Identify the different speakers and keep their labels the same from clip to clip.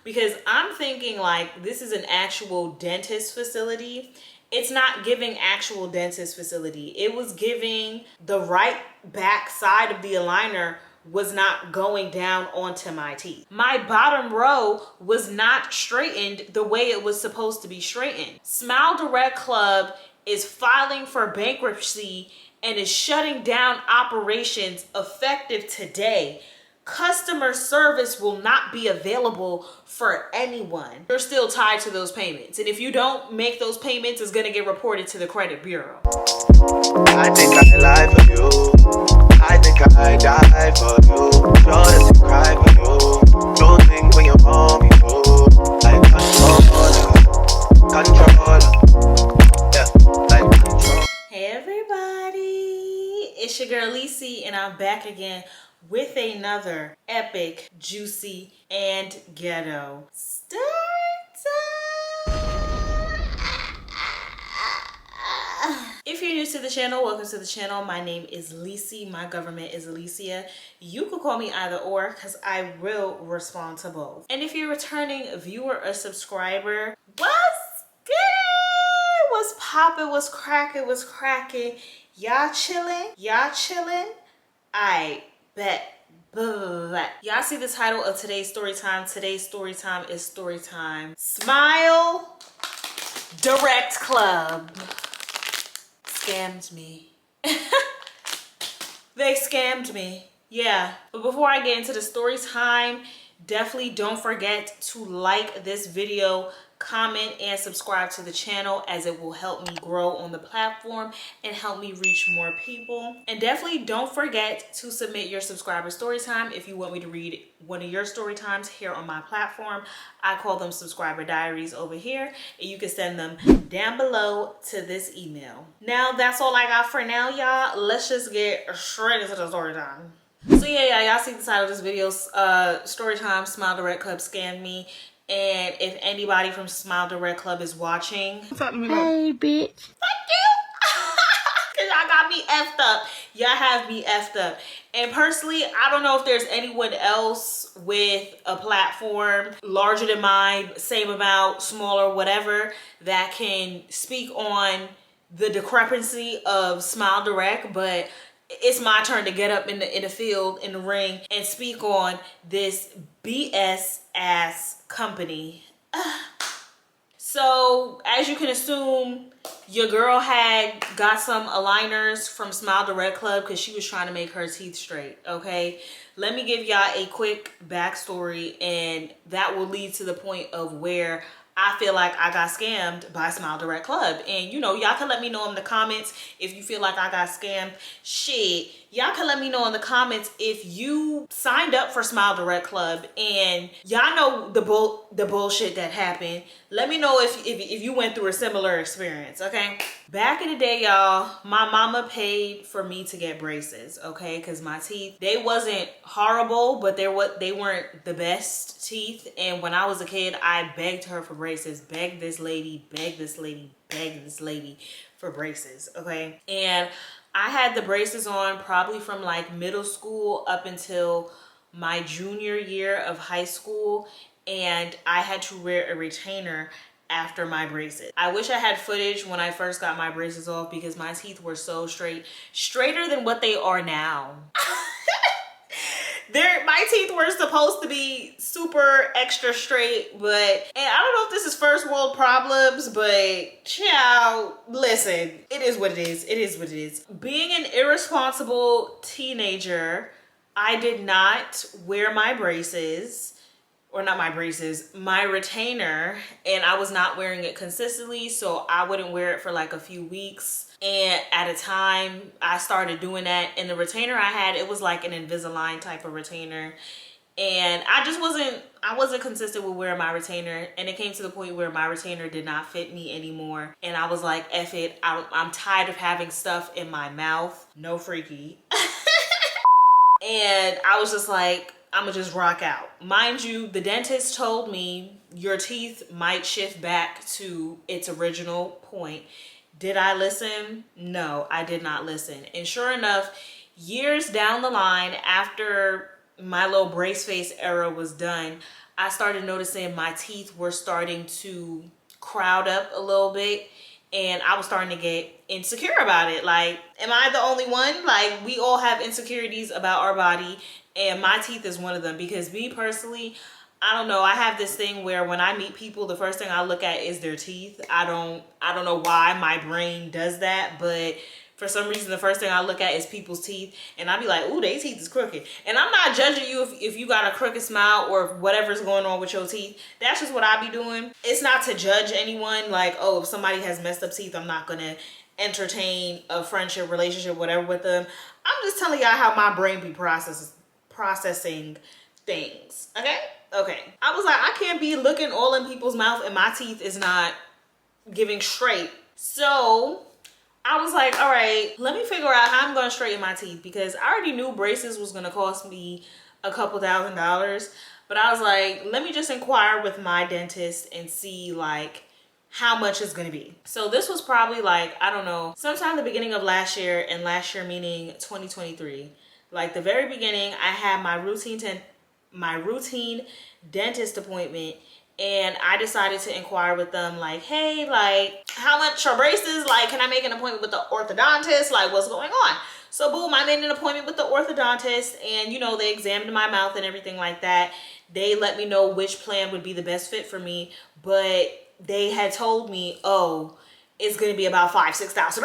Speaker 1: because I'm thinking like this is an actual dentist facility. It's not giving actual dentist facility. It was giving the right back side of the aligner was not going down onto my teeth. My bottom row was not straightened the way it was supposed to be straightened. Smile Direct Club is filing for bankruptcy and is shutting down operations effective today. Customer service will not be available for anyone. You're still tied to those payments. And if you don't make those payments, it's gonna get reported to the credit bureau.
Speaker 2: I think I lie for you. I think I die for you. Sure that you cry for you. Do things when you want me to. Like control. Yeah, like control.
Speaker 1: Hey everybody, it's your girl Lisi and I'm back again with another epic, juicy, and ghetto story time. If you're new to the channel, welcome to the channel. My name is Lisi. My government is Alicia. You could call me either or because I will respond to both. And if you're a returning viewer or subscriber, what's good? What's poppin'? What's crackin'? What's crackin'? Y'all chillin'? Y'all chillin'? I bet. Y'all see the title of today's story time. Today's story time is story time. Smile Direct Club scammed me. They scammed me. Yeah. But before I get into the story time, definitely don't forget to like this video, comment, and subscribe to the channel as it will help me grow on the platform and help me reach more people. And definitely don't forget to submit your subscriber story time if you want me to read one of your story times here on my platform. I call them subscriber diaries over here, and you can send them down below to this email. Now that's all I got for now, y'all. Let's just get straight into the story time. So yeah, y'all see the title of this video, story time, Smile Direct Club scammed me. And if anybody from Smile Direct Club is watching,
Speaker 3: Hey, bitch.
Speaker 1: fuck you. Cause y'all got me effed up. Y'all have me effed up. And personally, I don't know if there's anyone else with a platform larger than mine, same amount, smaller, whatever, that can speak on the discrepancy of Smile Direct, but it's my turn to get up in the field, in the ring, and speak on this BS ass company. So as you can assume, your girl had got some aligners from Smile Direct Club because she was trying to make her teeth straight. Okay, let me give y'all a quick backstory, and that will lead to the point of where I feel like I got scammed by Smile Direct Club. And you know, y'all can let me know in the comments if you feel like I got scammed. Shit, y'all can let me know in the comments if you signed up for Smile Direct Club and y'all know the bullshit that happened. Let me know if you went through a similar experience, okay? Back in the day, y'all, my mama paid for me to get braces, okay? Because my teeth, they wasn't horrible, but they weren't the best teeth. And when I was a kid, I begged her for braces, begged this lady, begged this lady, begged this lady for braces, okay? And I had the braces on probably from like middle school up until my junior year of high school, and I had to wear a retainer after my braces. I wish I had footage when I first got my braces off because my teeth were so straight, straighter than what they are now. My teeth were supposed to be super extra straight, but, and I don't know if this is first world problems, but child, listen, it is what it is. It is what it is. Being an irresponsible teenager, I did not wear my braces, or not my braces, my retainer, and I was not wearing it consistently, so I wouldn't wear it for like a few weeks. And at a time, I started doing that, and the retainer I had, it was like an Invisalign type of retainer, and I wasn't consistent with wearing my retainer, and it came to the point where my retainer did not fit me anymore, and I was like, F it, I'm tired of having stuff in my mouth. No freaky. And I was just like, I'm gonna just rock out. Mind you, the dentist told me your teeth might shift back to its original point. Did I listen? No, I did not listen. And sure enough, years down the line, after my little brace face era was done, I started noticing my teeth were starting to crowd up a little bit, and I was starting to get insecure about it. Like, am I the only one? Like, we all have insecurities about our body, and my teeth is one of them. Because me personally, I don't know, I have this thing where when I meet people, the first thing I look at is their teeth. I don't know why my brain does that, but for some reason, the first thing I look at is people's teeth, and I be like, ooh, their teeth is crooked. And I'm not judging you if you got a crooked smile or whatever's going on with your teeth. That's just what I be doing. It's not to judge anyone. Like, oh, if somebody has messed up teeth, I'm not gonna entertain a friendship, relationship, whatever with them. I'm just telling y'all how my brain be processing things. Okay. I was like, I can't be looking all in people's mouth and my teeth is not giving straight. So I was like, all right, let me figure out how I'm going to straighten my teeth, because I already knew braces was going to cost me a couple $1,000s. But I was like, let me just inquire with my dentist and see like how much it's going to be. So this was probably like, I don't know, sometime the beginning of last year, and last year meaning 2023. Like the very beginning, I had my routine dentist appointment, and I decided to inquire with them like, hey, like how much are braces? Like, can I make an appointment with the orthodontist? Like, what's going on? So boom, I made an appointment with the orthodontist, and you know, they examined my mouth and everything like that. They let me know which plan would be the best fit for me, but they had told me, oh, it's gonna be about $5,000–6,000.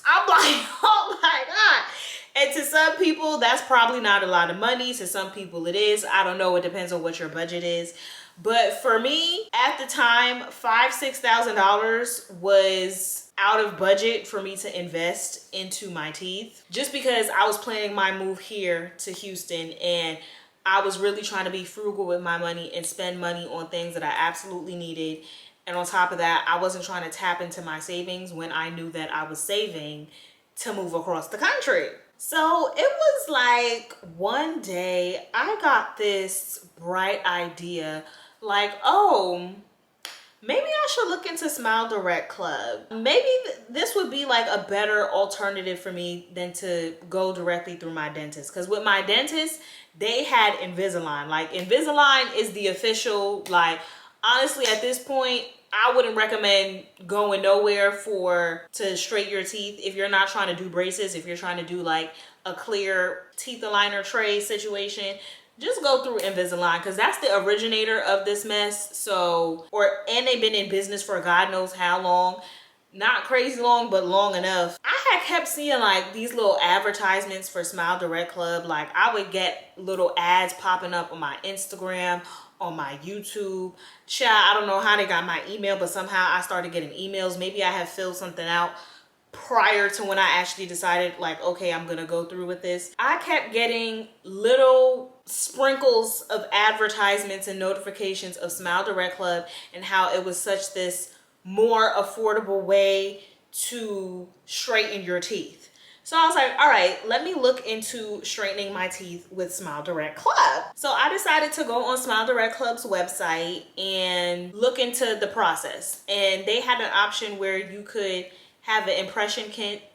Speaker 1: I'm like, oh my God. And to some people, that's probably not a lot of money. To some people it is. I don't know, it depends on what your budget is. But for me, at the time, $5,000–6,000 was out of budget for me to invest into my teeth. Just because I was planning my move here to Houston, and I was really trying to be frugal with my money and spend money on things that I absolutely needed. And on top of that, I wasn't trying to tap into my savings when I knew that I was saving to move across the country. So it was like one day I got this bright idea, like, oh, maybe I should look into Smile Direct Club. Maybe this would be like a better alternative for me than to go directly through my dentist. Because with my dentist, they had Invisalign. Like, Invisalign is the official, like, honestly, at this point, I wouldn't recommend going nowhere to straighten your teeth if you're not trying to do braces. If you're trying to do like a clear teeth aligner tray situation, just go through Invisalign, because that's the originator of this mess. So, and they've been in business for God knows how long. Not crazy long, but long enough. I had kept seeing like these little advertisements for Smile Direct Club. Like, I would get little ads popping up on my Instagram, on my YouTube. Child, I don't know how they got my email, but somehow I started getting emails. Maybe I had filled something out prior to when I actually decided like, okay, I'm gonna go through with this. I kept getting little sprinkles of advertisements and notifications of Smile Direct Club and how it was such this more affordable way to straighten your teeth. So I was like, all right, let me look into straightening my teeth with Smile Direct Club. So I decided to go on Smile Direct Club's website and look into the process. And they had an option where you could have an impression kit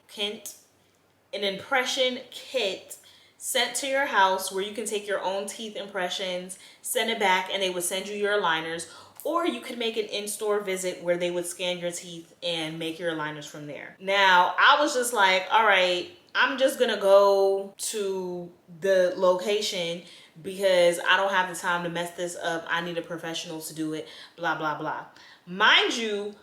Speaker 1: sent to your house where you can take your own teeth impressions, send it back, and they would send you your aligners. Or you could make an in-store visit where they would scan your teeth and make your aligners from there. Now, I was just like, all right, I'm just gonna go to the location because I don't have the time to mess this up. I need a professional to do it, blah, blah, blah. Mind you,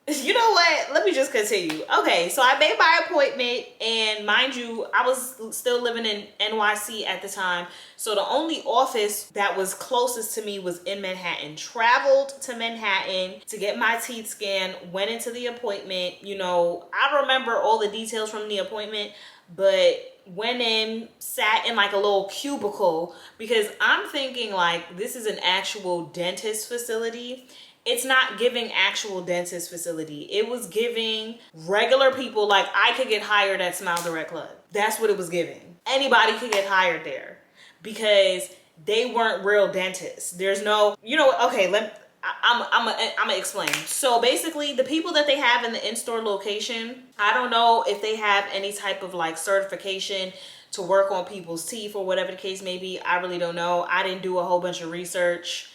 Speaker 1: you know what? Let me just continue. Okay, so I made my appointment, and mind you, I was still living in NYC at the time. So the only office that was closest to me was in Manhattan. Traveled to Manhattan to get my teeth scanned, went into the appointment. You know, I remember all the details from the appointment, but went in, sat in like a little cubicle because I'm thinking like this is an actual dentist facility. It's not giving actual dentist facility. It was giving regular people, like I could get hired at Smile Direct Club. That's what it was giving. Anybody could get hired there because they weren't real dentists. There's no, you know, okay, I'm gonna explain. So basically the people that they have in the in-store location, I don't know if they have any type of like certification to work on people's teeth or whatever the case may be. I really don't know. I didn't do a whole bunch of research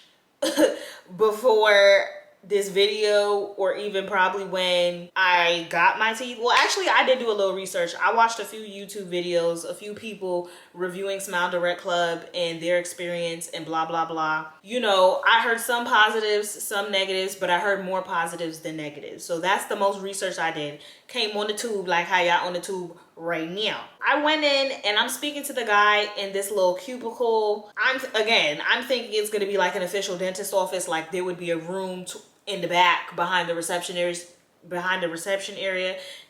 Speaker 1: before this video, or even probably when I got my teeth. Well, actually, I did do a little research. I watched a few YouTube videos, a few people reviewing Smile Direct Club and their experience and blah, blah, blah. You know, I heard some positives, some negatives, but I heard more positives than negatives. So that's the most research I did. Came on the tube like how y'all on the tube right now. I went in and I'm speaking to the guy in this little cubicle. I'm thinking it's gonna be like an official dentist office, like there would be a room in the back behind the reception area.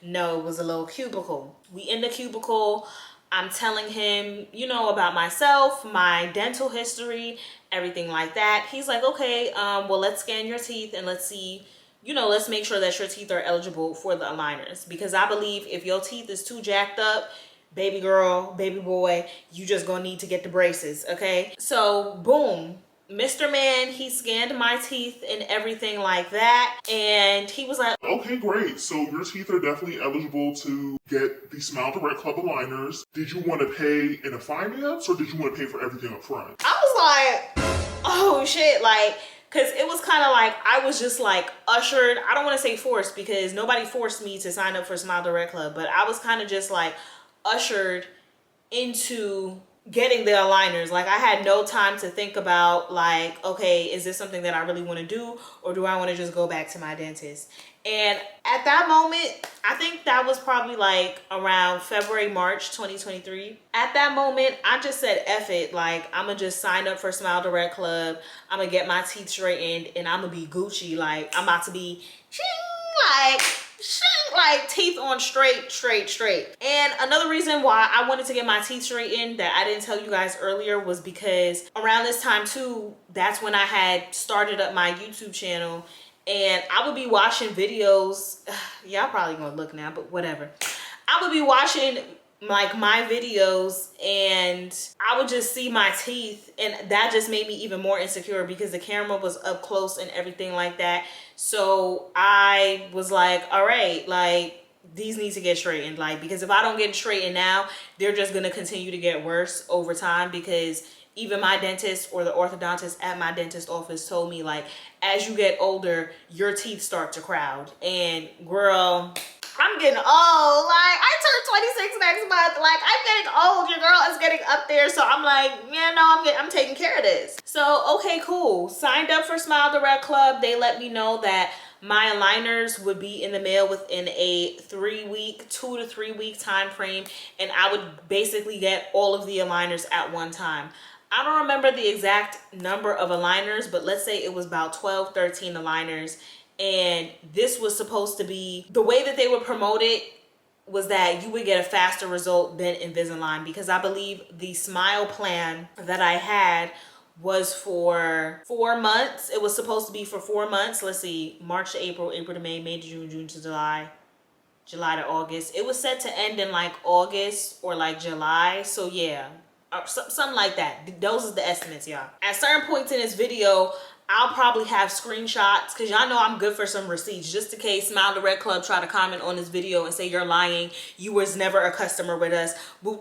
Speaker 1: No, it was a little cubicle. We in the cubicle. I'm telling him, you know, about myself, my dental history, everything like that. He's like, okay, well, let's scan your teeth and let's see, you know, let's make sure that your teeth are eligible for the aligners. Because I believe if your teeth is too jacked up, baby girl, baby boy, you just gonna need to get the braces, okay? So, boom. Mr. Man, he scanned my teeth and everything like that. And he was like,
Speaker 3: okay, great. So your teeth are definitely eligible to get the Smile Direct Club aligners. Did you want to pay in a finance or did you want to pay for everything up front?
Speaker 1: I was like, oh shit, like, cause it was kind of like, I was just like ushered. I don't want to say forced because nobody forced me to sign up for Smile Direct Club, but I was kind of just like ushered into getting the aligners. Like I had no time to think about like, okay, is this something that I really want to do or do I want to just go back to my dentist? And at that moment, I think that was probably like around February, March 2023. At that moment, I just said, F it. Like, I'm going to just sign up for Smile Direct Club. I'm going to get my teeth straightened and I'm going to be Gucci. Like, I'm about to be like teeth on straight. And another reason why I wanted to get my teeth straightened that I didn't tell you guys earlier was because around this time too, that's when I had started up my YouTube channel. And I would be watching videos. Y'all probably gonna look now, but whatever. I would be watching like my videos and I would just see my teeth, and that just made me even more insecure because the camera was up close and everything like that. So I was like, all right, like these need to get straightened, like, because if I don't get straightened now, they're just gonna continue to get worse over time. Because even my dentist or the orthodontist at my dentist office told me, like, as you get older, your teeth start to crowd. And girl, I'm getting old. Like, I turned 26 next month. Like, I'm getting old. Your girl is getting up there. So I'm like, yeah, no, I'm taking care of this. So, okay, cool. Signed up for Smile Direct Club. They let me know that my aligners would be in the mail within a 2 to 3 week time frame. And I would basically get all of the aligners at one time. I don't remember the exact number of aligners, but let's say it was about 12, 13 aligners. And this was supposed to be, the way that they would promote it was that you would get a faster result than Invisalign, because I believe the Smile plan that I had was for 4 months. It was supposed to be for 4 months. Let's see, March to April, April to May, May to June, June to July, July to August. It was set to end in like August or like July. So yeah, something like that. Those are the estimates, y'all. At certain points in this video, I'll probably have screenshots because y'all know I'm good for some receipts, just in case Smile Direct Club try to comment on this video and say you're lying, you was never a customer with us.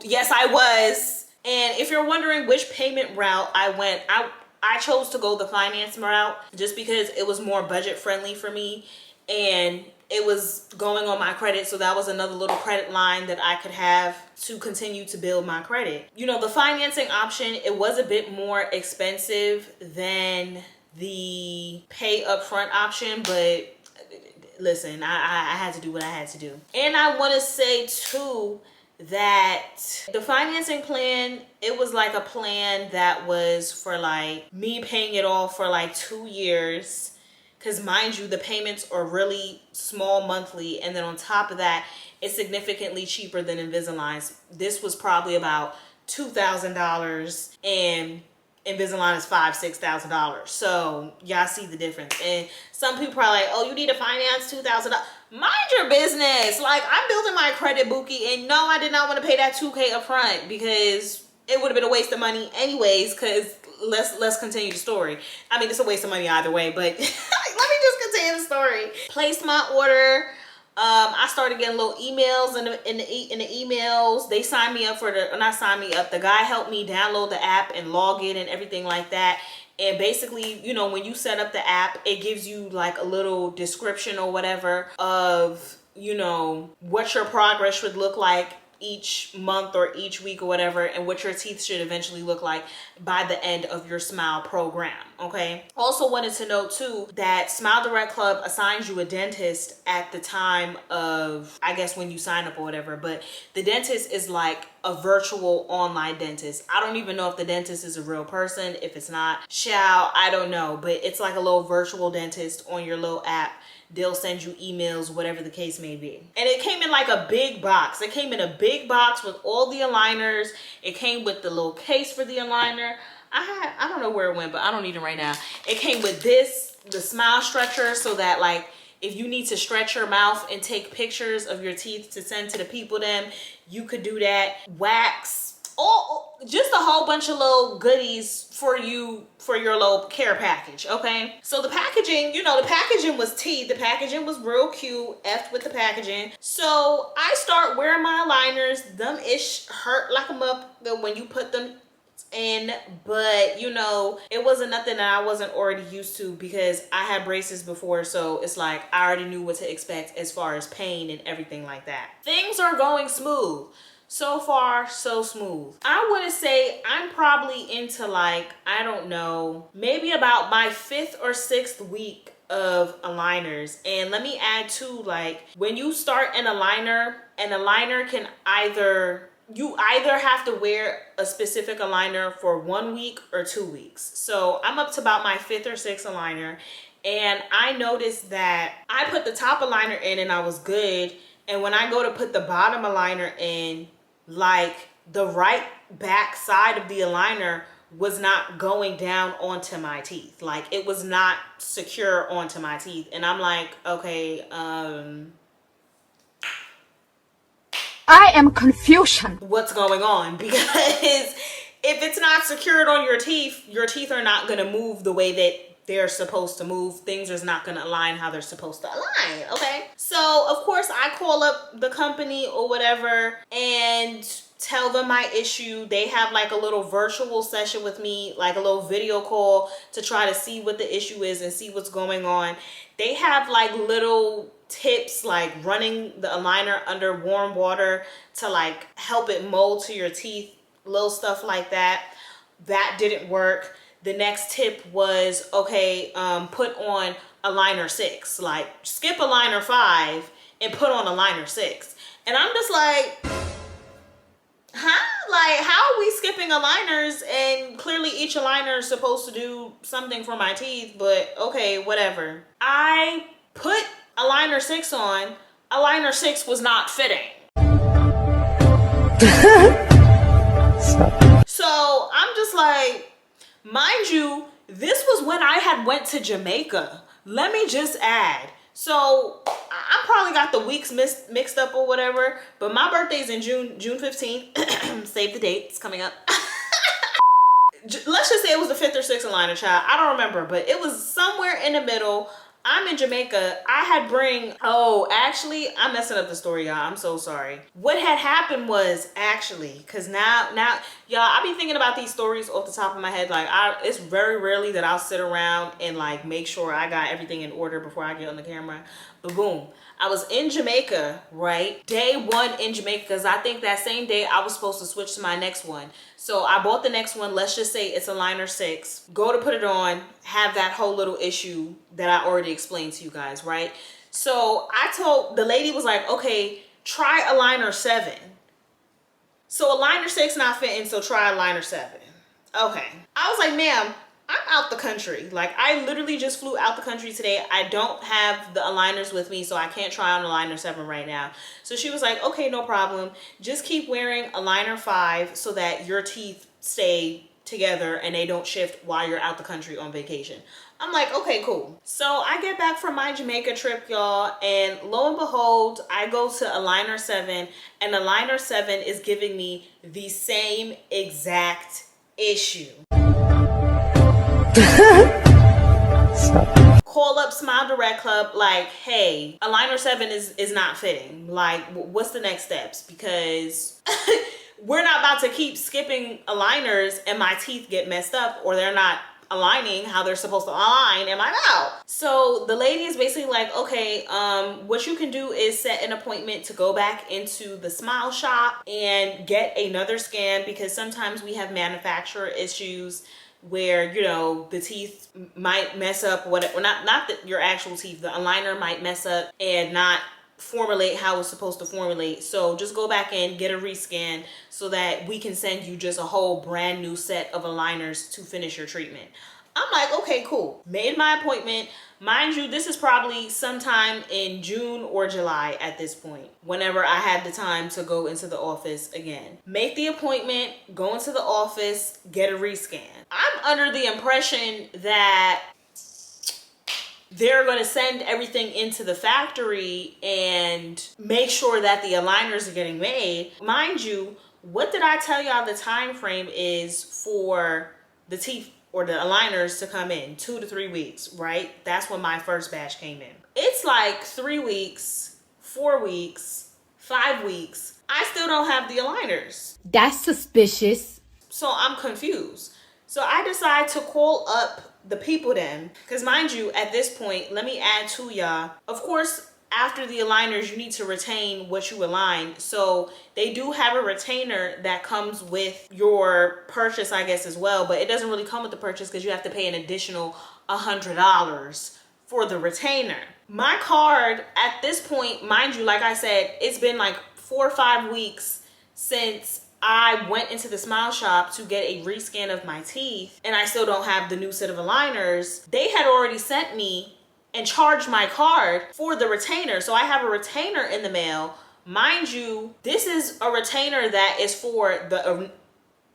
Speaker 1: Yes, I was. And if you're wondering which payment route I went, I chose to go the finance route just because it was more budget friendly for me, and it was going on my credit. So that was another little credit line that I could have to continue to build my credit. You know, the financing option, it was a bit more expensive than the pay upfront option, but listen, I had to do what I had to do. And I want to say too that the financing plan, it was like a plan that was for like me paying it off for like 2 years. Because mind you, the payments are really small monthly. And then on top of that, it's significantly cheaper than Invisalign's. This was probably about $2,000 and Invisalign is $5,000, $6,000. So y'all see the difference. And some people are like, oh, you need to finance $2,000. Mind your business. Like, I'm building my credit, Bookie. And no, I did not want to pay that $2K up front because it would have been a waste of money anyways. Because let's continue the story. I mean, it's a waste of money either way, but let me just continue the story. Placed my order. I started getting little emails in the emails. They signed me up for the, not signed me up. The guy helped me download the app and log in and everything like that. And basically, you know, when you set up the app, it gives you like a little description or whatever of, you know, what your progress should look like each month or each week or whatever, and what your teeth should eventually look like by the end of your Smile program. Okay. Also wanted to note too that Smile Direct Club assigns you a dentist at the time of, I guess, when you sign up or whatever, but the dentist is like a virtual online dentist. I don't even know if the dentist is a real person. If it's not, I don't know, but it's like a little virtual dentist on your little app. They'll send you emails, whatever the case may be. And it came in like a big box. It came in a big box with all the aligners. It came with the little case for the aligner. I don't know where it went, but I don't need it right now. It came with the Smile stretcher, so that like if you need to stretch your mouth and take pictures of your teeth to send to the people then, you could do that. Wax. Just a whole bunch of little goodies for you for your little care package. Okay, so the packaging, you know, the packaging was tea. The packaging was real cute. Effed with the packaging. So I start wearing my aligners. Them ish hurt like a mup when you put them in, but you know, it wasn't nothing that I wasn't already used to, because I had braces before, so it's like I already knew what to expect as far as pain and everything like that. Things are going smooth. So far, so smooth. I want to say I'm probably into like, I don't know, maybe about my 5th or 6th week of aligners. And let me add too, like when you start an aligner can you either have to wear a specific aligner for 1 week or 2 weeks. So I'm up to about my 5th or 6th aligner. And I noticed that I put the top aligner in and I was good. And when I go to put the bottom aligner in, like the right back side of the aligner was not going down onto my teeth. Like it was not secure onto my teeth. And I'm like, okay,
Speaker 4: I am confusion.
Speaker 1: what's going on? Because if it's not secured on your teeth are not going to move the way that they're supposed to move. Things are not going to align how they're supposed to align. Okay. So of course I call up the company or whatever and tell them my issue. They have like a little virtual session with me, like a little video call to try to see what the issue is and see what's going on. They have like little tips, like running the aligner under warm water to like help it mold to your teeth, little stuff like that. That didn't work. The next tip was, okay, put on aligner 6, like skip aligner 5 and put on aligner 6. And I'm just like, huh? Like, how are we skipping aligners? And clearly each aligner is supposed to do something for my teeth, but okay, whatever. I put aligner 6 on. Aligner 6 was not fitting. So I'm just like, mind you, this was when I had went to Jamaica. Let me just add. So I probably got the weeks mixed up or whatever, but my birthday's in June 15th. Save the date, it's coming up. Let's just say it was the 5th or 6th aligner, child. I don't remember, but it was somewhere in the middle. I'm in Jamaica. I had actually, I'm messing up the story, y'all. I'm so sorry. What had happened was actually, cause now, y'all, I be thinking about these stories off the top of my head. Like it's very rarely that I'll sit around and like make sure I got everything in order before I get on the camera. But boom, I was in Jamaica, right? Day 1 in Jamaica, because I think that same day I was supposed to switch to my next one. So I bought the next one. Let's just say it's aligner 6. Go to put it on, have that whole little issue that I already explained to you guys, right? So I told the lady, was like, okay, try aligner 7. So aligner 6 not fitting, so try aligner 7. Okay. I was like, ma'am, I'm out the country. Like, I literally just flew out the country today. I don't have the aligners with me, so I can't try on aligner 7 right now. So she was like, okay, no problem. Just keep wearing aligner 5 so that your teeth stay together and they don't shift while you're out the country on vacation. I'm like, okay, cool. So I get back from my Jamaica trip, y'all, and lo and behold, I go to aligner 7, and aligner 7 is giving me the same exact issue. Call up Smile Direct Club, like, hey, aligner 7 is not fitting. Like, what's the next steps? Because we're not about to keep skipping aligners and my teeth get messed up, or they're not aligning how they're supposed to align in my mouth. So the lady is basically like, okay, what you can do is set an appointment to go back into the smile shop and get another scan, because sometimes we have manufacturer issues where, you know, the teeth might mess up, whatever, not your actual teeth, the aligner might mess up and not formulate how it's supposed to formulate. So just go back in, get a rescan so that we can send you just a whole brand new set of aligners to finish your treatment. I'm like, okay, cool. Made my appointment. Mind you, this is probably sometime in June or July at this point, whenever I had the time to go into the office again. Make the appointment, go into the office, get a rescan. I'm under the impression that they're going to send everything into the factory and make sure that the aligners are getting made. Mind you, what did I tell y'all the time frame is for the teeth or the aligners to come in? 2 to 3 weeks, right? That's when my first batch came in. It's like 3 weeks, 4 weeks, 5 weeks. I still don't have the aligners.
Speaker 4: That's suspicious.
Speaker 1: So I'm confused. So I decide to call up the people then, because mind you, at this point, let me add to y'all, of course, after the aligners, you need to retain what you aligned. So they do have a retainer that comes with your purchase, I guess, as well, but it doesn't really come with the purchase because you have to pay an additional $100 for the retainer. My card at this point, mind you, like I said, it's been like 4 or 5 weeks since I went into the smile shop to get a rescan of my teeth, and I still don't have the new set of aligners. They had already sent me and charged my card for the retainer. So I have a retainer in the mail. Mind you, this is a retainer that is for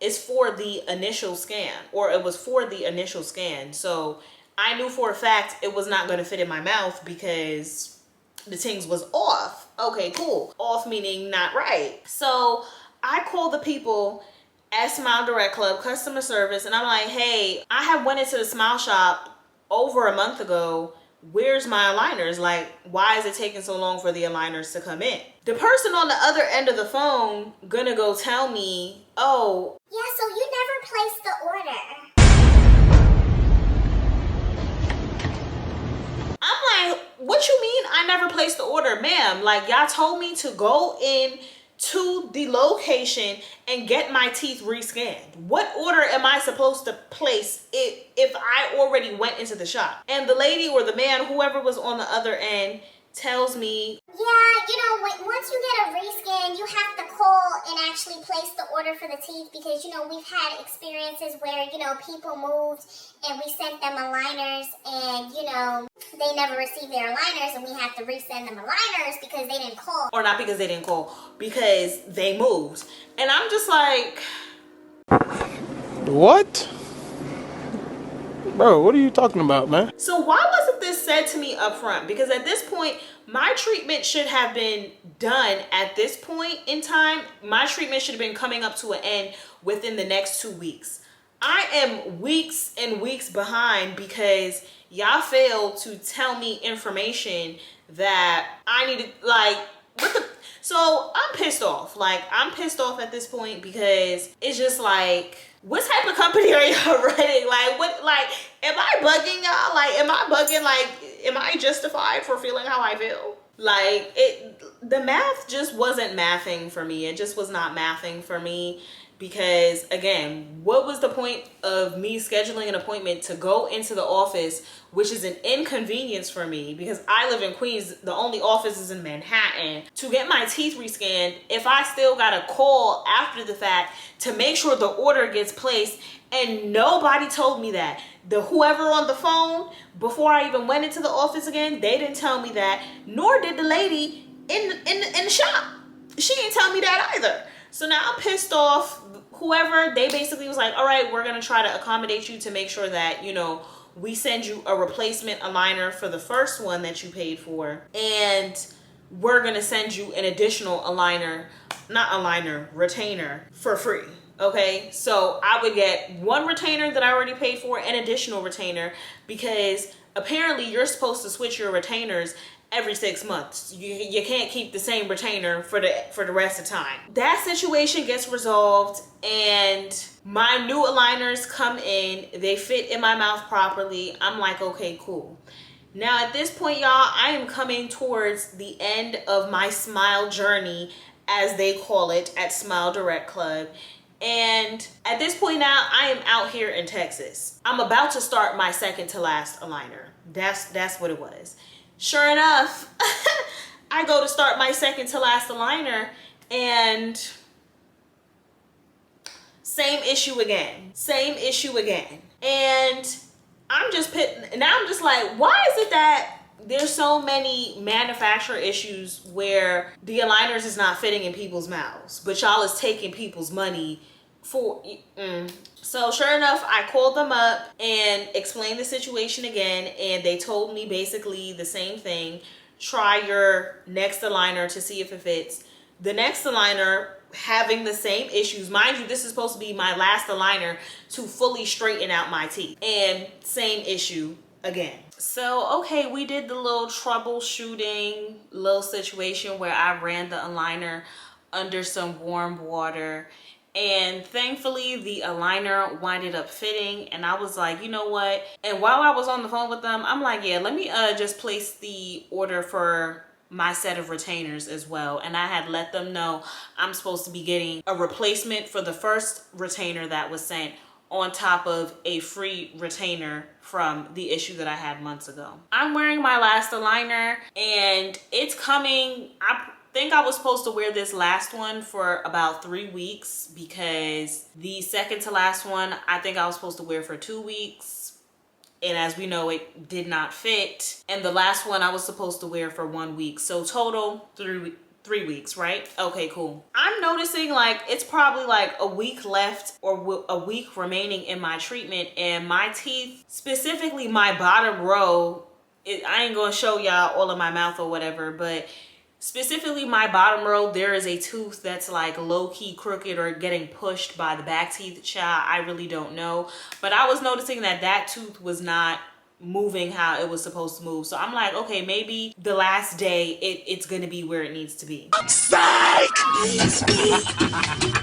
Speaker 1: the initial scan, or it was for the initial scan. So I knew for a fact it was not going to fit in my mouth because the things was off. Okay, cool. Off meaning not right. So I called the people at Smile Direct Club customer service, and I'm like, hey, I have went into the smile shop over a month ago. Where's my aligners? Like, why is it taking so long for the aligners to come in? The person on the other end of the phone gonna go tell me, oh,
Speaker 5: yeah, so you never placed the order.
Speaker 1: I'm like, what you mean I never placed the order? Ma'am, like, y'all told me to go in to the location and get my teeth rescanned. What order am I supposed to place if I already went into the shop? And the lady or the man, whoever was on the other end, tells me,
Speaker 5: yeah, you know, once you get a rescan, you have to call and actually place the order for the teeth, because, you know, we've had experiences where, you know, people moved and we sent them aligners and, you know, they never received their aligners and we have to resend them aligners because they didn't call.
Speaker 1: or not because they didn't call, because they moved. And I'm just like,
Speaker 6: what? Bro, what are you talking about, man?
Speaker 1: so why wasn't this said to me up front? Because at this point, my treatment should have been done at this point in time. My treatment should have been coming up to an end within the next 2 weeks. I am weeks and weeks behind because y'all failed to tell me information that I needed. Like, what the? So I'm pissed off. Like, I'm pissed off at this point because it's just like, what type of company are y'all running? Like, what, like, am I bugging y'all? Like, am I bugging? Like, am I justified for feeling how I feel? Like, the math just wasn't mathing for me. It just was not mathing for me. Because again, what was the point of me scheduling an appointment to go into the office, which is an inconvenience for me because I live in Queens, the only office is in Manhattan, to get my teeth rescanned if I still got a call after the fact to make sure the order gets placed, and nobody told me that. Whoever on the phone, before I even went into the office again, they didn't tell me that, nor did the lady in the shop. She didn't tell me that either. So now I'm pissed off. Whoever, they basically was like, all right, we're going to try to accommodate you to make sure that, you know, we send you a replacement aligner for the first one that you paid for. And we're going to send you an additional retainer for free. Okay, so I would get one retainer that I already paid for, an additional retainer, because apparently you're supposed to switch your retainers every 6 months. You can't keep the same retainer for the rest of the time. That situation gets resolved, and my new aligners come in. They fit in my mouth properly. I'm like, okay, cool. Now at this point, y'all, I am coming towards the end of my smile journey, as they call it at Smile Direct Club. And at this point now, I am out here in Texas. I'm about to start my second to last aligner. That's what it was. Sure enough, I go to start my second to last aligner, and same issue again. And I'm just like, why is it that there's so many manufacturer issues where the aligners is not fitting in people's mouths, but y'all is taking people's money for So sure enough, I called them up and explained the situation again, and they told me basically the same thing. Try your next aligner to see if it fits. The next aligner having the same issues. Mind you, this is supposed to be my last aligner to fully straighten out my teeth, and same issue again. So okay, we did the little troubleshooting little situation where I ran the aligner under some warm water, and thankfully the aligner winded up fitting. And I was like, you know what? And while I was on the phone with them, I'm like, yeah, let me just place the order for my set of retainers as well. And I had let them know I'm supposed to be getting a replacement for the first retainer that was sent, on top of a free retainer from the issue that I had months ago. I'm wearing my last aligner, and it's coming. I think I was supposed to wear this last one for about 3 weeks, because the second to last one, I think I was supposed to wear for 2 weeks. And as we know, it did not fit. And the last one I was supposed to wear for 1 week. So total 3 weeks, right? Okay, cool. I'm noticing like it's probably like a week left, or a week remaining in my treatment, and my teeth, specifically my bottom row, I ain't gonna show y'all all of my mouth or whatever, but specifically my bottom row, there is a tooth that's like low-key crooked or getting pushed by the back teeth. Child, I really don't know, but I was noticing that tooth was not moving how it was supposed to move. So I'm like, okay, maybe the last day it's gonna be where it needs to be.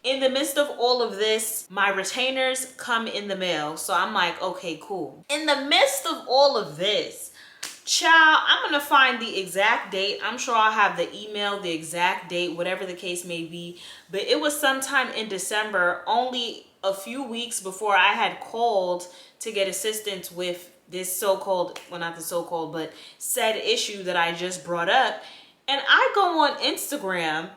Speaker 1: In the midst of all of this, my retainers come in the mail. So I'm like, okay, cool. In the midst of all of this, child, I'm gonna find the exact date. I'm sure I'll have the email, the exact date, whatever the case may be. But it was sometime in December, only a few weeks before I had called to get assistance with this so-called, well, not the so-called, but said issue that I just brought up. And I go on Instagram.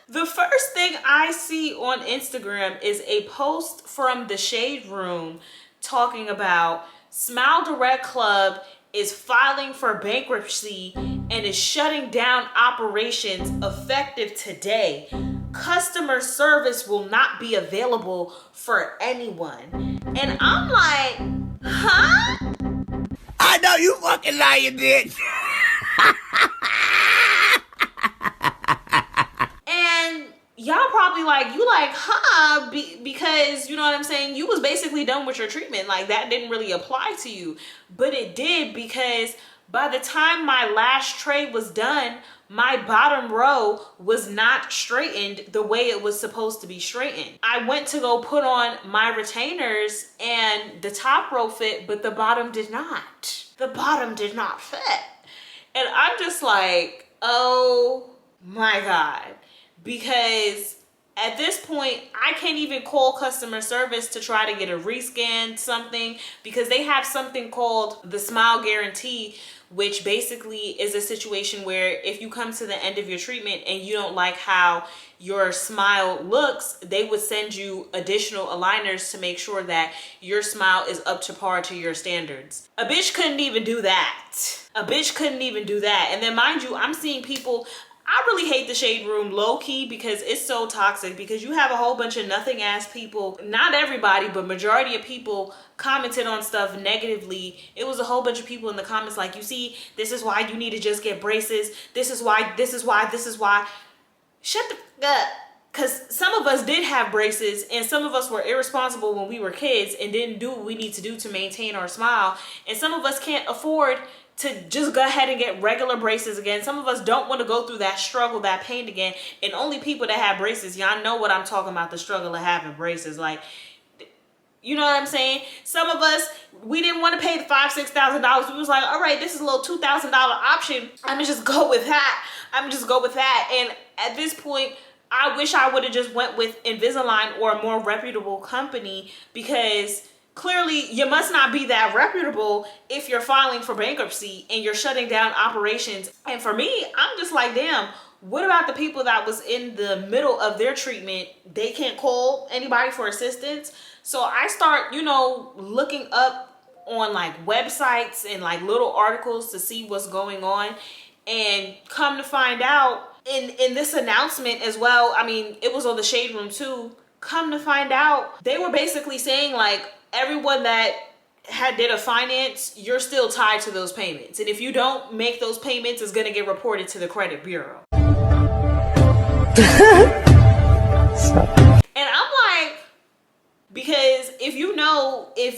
Speaker 1: The first thing I see on Instagram is a post from the Shade Room talking about Smile Direct Club is filing for bankruptcy and is shutting down operations effective today. Customer service will not be available for anyone. And I'm like, huh?
Speaker 6: I know you fucking lying, bitch.
Speaker 1: And y'all probably like, you like, huh? Because, you know what I'm saying? You was basically done with your treatment. Like, that didn't really apply to you. But it did, because by the time my last tray was done, my bottom row was not straightened the way it was supposed to be straightened. I went to go put on my retainers and the top row fit, but the bottom did not. The bottom did not fit. And I'm just like, oh my God. Because at this point, I can't even call customer service to try to get a rescan something, because they have something called the Smile Guarantee, which basically is a situation where if you come to the end of your treatment and you don't like how your smile looks, they would send you additional aligners to make sure that your smile is up to par to your standards. A bitch couldn't even do that. A bitch couldn't even do that. And then mind you, I'm seeing people, I really hate the Shade Room low-key because it's so toxic, because you have a whole bunch of nothing-ass people, not everybody, but majority of people commented on stuff negatively. It was a whole bunch of people in the comments like, you see, this is why you need to just get braces. This is why. Shut the fuck up. because some of us did have braces and some of us were irresponsible when we were kids and didn't do what we need to do to maintain our smile. And some of us can't afford to just go ahead and get regular braces again. Some of us don't want to go through that struggle, that pain again. And only people that have braces, y'all know what I'm talking about, the struggle of having braces. Like, you know what I'm saying? Some of us, we didn't want to pay the $5,000, $6,000. We was like, all right, this is a little $2,000 option. I'm gonna just go with that. And at this point, I wish I would have just went with Invisalign or a more reputable company, because clearly you must not be that reputable if you're filing for bankruptcy and you're shutting down operations. And for me, I'm just like, damn, what about the people that was in the middle of their treatment? They can't call anybody for assistance. So I start, looking up on like websites and like little articles to see what's going on. And come to find out, in this announcement as well, I mean, it was on the Shade Room too. Come to find out, they were basically saying like, everyone that did a finance, you're still tied to those payments. And if you don't make those payments, it's going to get reported to the credit bureau. And I'm like, because if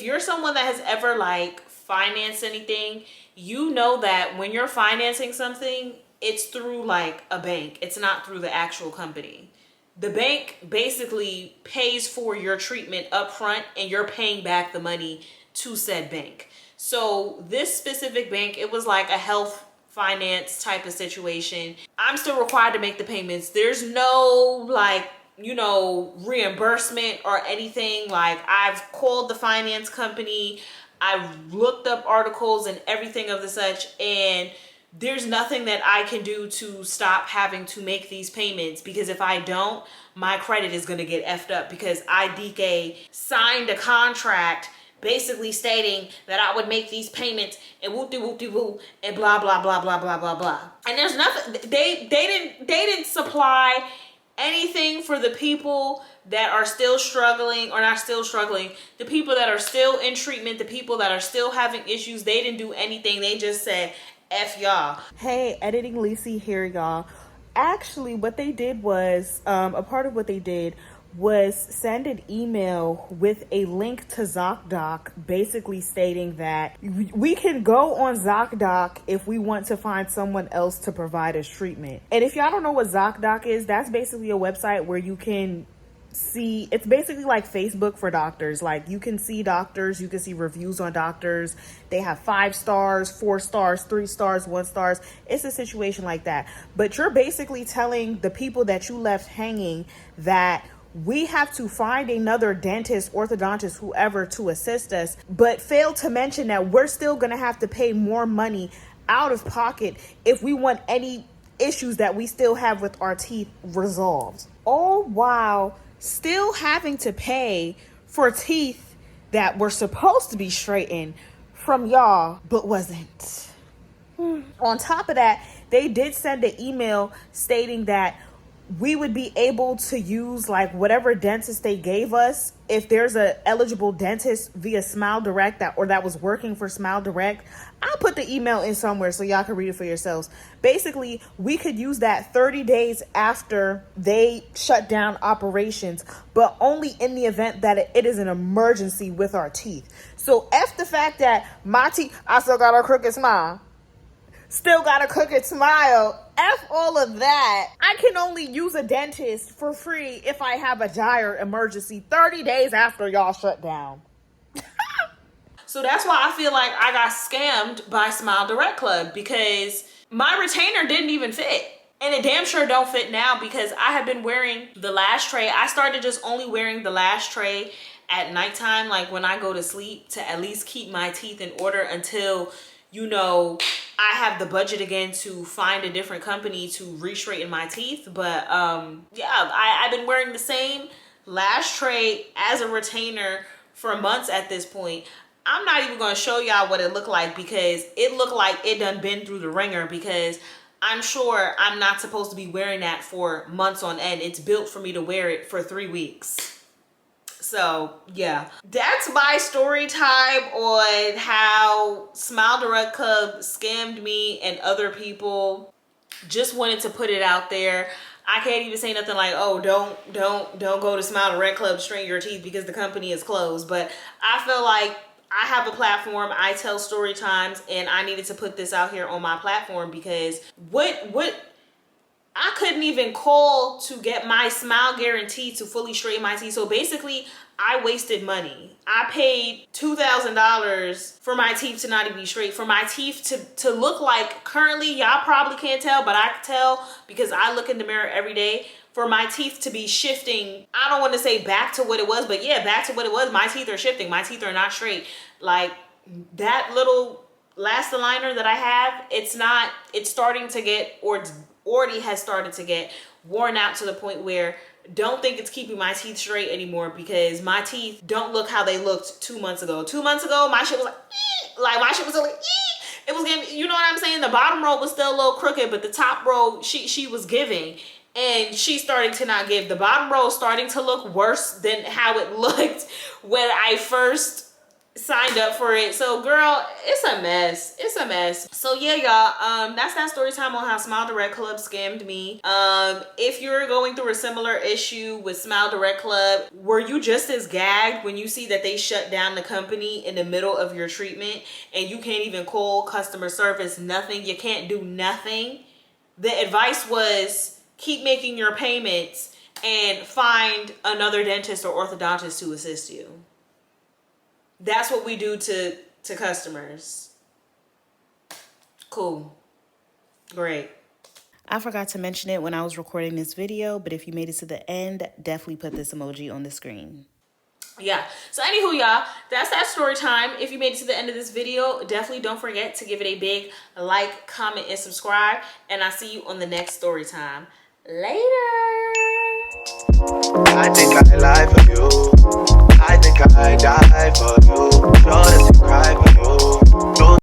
Speaker 1: you're someone that has ever like financed anything, you know that when you're financing something, it's through like a bank. It's not through the actual company. The bank basically pays for your treatment up front and you're paying back the money to said bank. So this specific bank, it was like a health finance type of situation. I'm still required to make the payments. There's no like, reimbursement or anything. Like, I've called the finance company, I've looked up articles and everything of the such, and there's nothing that I can do to stop having to make these payments, because if I don't, my credit is going to get effed up, because IDK signed a contract basically stating that I would make these payments and whoop-de-whoop-de-whoop and blah, blah, blah, blah, blah, blah, blah. And there's nothing, they didn't supply anything for the people that are still struggling, or not still struggling, the people that are still in treatment, the people that are still having issues. They didn't do anything. They just said, F y'all. Hey, Editing Lacey here, y'all. Actually, what they did was, a part of what they did was send an email with a link to ZocDoc, basically stating that we can go on ZocDoc if we want to find someone else to provide us treatment. And if y'all don't know what ZocDoc is, that's basically a website where you can see, it's basically like Facebook for doctors. Like, you can see doctors, you can see reviews on doctors. They have 5 stars, 4 stars, 3 stars, 1 stars. It's a situation like that. But you're basically telling the people that you left hanging that we have to find another dentist, orthodontist, whoever to assist us, but fail to mention that we're still going to have to pay more money out of pocket if we want any issues that we still have with our teeth resolved. All while still having to pay for teeth that were supposed to be straightened from y'all, but wasn't. On top of that, they did send an email stating that we would be able to use like whatever dentist they gave us. If there's a eligible dentist via Smile Direct that was working for Smile Direct, I'll put the email in somewhere so y'all can read it for yourselves. Basically, we could use that 30 days after they shut down operations, but only in the event that it is an emergency with our teeth. So F the fact that my teeth, I still got a crooked smile. Still got a crooked smile. F all of that. I can only use a dentist for free if I have a dire emergency 30 days after y'all shut down. So that's why I feel like I got scammed by Smile Direct Club, because my retainer didn't even fit. And it damn sure don't fit now, because I have been wearing the lash tray. I started just only wearing the lash tray at nighttime, like when I go to sleep, to at least keep my teeth in order until, I have the budget again to find a different company to re-straighten my teeth. But I've been wearing the same lash tray as a retainer for months at this point. I'm not even going to show y'all what it looked like, because it looked like it done been through the ringer, because I'm sure I'm not supposed to be wearing that for months on end. It's built for me to wear it for 3 weeks. So yeah, that's my story time on how Smile Direct Club scammed me and other people. Just wanted to put it out there. I can't even say nothing like, oh, don't go to Smile Direct Club to straighten your teeth because the company is closed. But I feel like I have a platform. I tell story times, and I needed to put this out here on my platform because what I couldn't even call to get my smile guarantee to fully straighten my teeth. So basically, I wasted money. I paid $2,000 for my teeth to not even be straight, for my teeth to look like, currently, y'all probably can't tell, but I can tell because I look in the mirror every day, for my teeth to be shifting. I don't want to say back to what it was, but yeah, back to what it was. My teeth are shifting. My teeth are not straight. Like that little last aligner that I have, it's starting to get, or it's already has started to get worn out to the point where don't think it's keeping my teeth straight anymore, because my teeth don't look how they looked 2 months ago. 2 months ago, my shit was like my shit was like, it was giving, you know what I'm saying? The bottom row was still a little crooked, but the top row, she was giving, and she's starting to not give. The bottom row is starting to look worse than how it looked when I first signed up for it. So girl, it's a mess. It's a mess. So yeah, y'all, that's that story time on how Smile Direct Club scammed me. If you're going through a similar issue with Smile Direct Club, were you just as gagged when you see that they shut down the company in the middle of your treatment and you can't even call customer service? Nothing. You can't do nothing. The advice was keep making your payments and find another dentist or orthodontist to assist you. That's what we do to customers. Cool. Great. I forgot to mention it when I was recording this video, but if you made it to the end, definitely put this emoji on the screen. Yeah. So anywho, y'all, that's that story time. If you made it to the end of this video, definitely don't forget to give it a big like, comment, and subscribe. And I'll see you on the next story time. Later.
Speaker 2: I think I lie for you. I think I die for you. Sure that you cry for you.